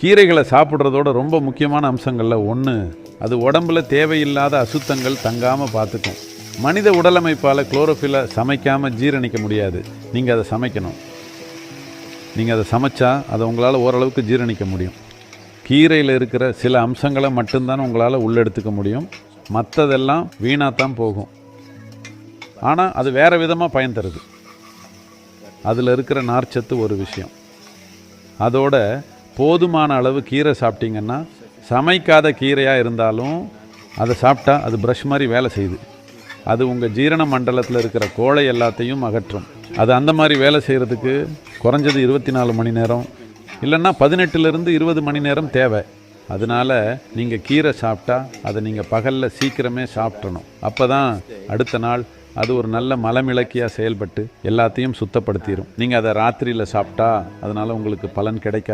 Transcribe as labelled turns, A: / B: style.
A: கீரைகளை சாப்பிட்றதோட ரொம்ப முக்கியமான அம்சங்களில் ஒன்று, அது உடம்புல தேவையில்லாத அசுத்தங்கள் தங்காமல் பார்த்துக்கும். மனித உடலமைப்பால் குளோரோஃபில்லை சமைக்காமல் ஜீரணிக்க முடியாது. நீங்கள் அதை சமைக்கணும். நீங்கள் அதை சமைச்சா அதை உங்களால் ஓரளவுக்கு ஜீரணிக்க முடியும். கீரையில் இருக்கிற சில அம்சங்களை மட்டும்தான் உங்களால் உள்ளெடுத்துக்க முடியும். மற்றதெல்லாம் வீணாகத்தான் போகும். ஆனால் அது வேறு விதமாக பயன் தருது. அதில் இருக்கிற நார்ச்சத்து ஒரு விஷயம். அதோட போதுமான அளவு கீரை சாப்பிட்டீங்கன்னா, சமைக்காத கீரையாக இருந்தாலும் அதை சாப்பிட்டா அது ப்ரஷ் மாதிரி வேலை செய்யுது. அது உங்கள் ஜீரண மண்டலத்தில் இருக்கிற கோழை எல்லாத்தையும் அகற்றும். அது அந்த மாதிரி வேலை செய்கிறதுக்கு குறைஞ்சது 24 மணி நேரம் இல்லைன்னா 18லேருந்து 20 மணி நேரம் தேவை. அதனால் நீங்கள் கீரை சாப்பிட்டா அதை நீங்கள் பகலில் சீக்கிரமே சாப்பிட்றணும். அப்போ தான் அடுத்த நாள் அது ஒரு நல்ல மலமிளக்கியாக செயல்பட்டு எல்லாத்தையும் சுத்தப்படுத்திடும். நீங்கள் அதை ராத்திரியில் சாப்பிட்டா அதனால் உங்களுக்கு பலன் கிடைக்காது.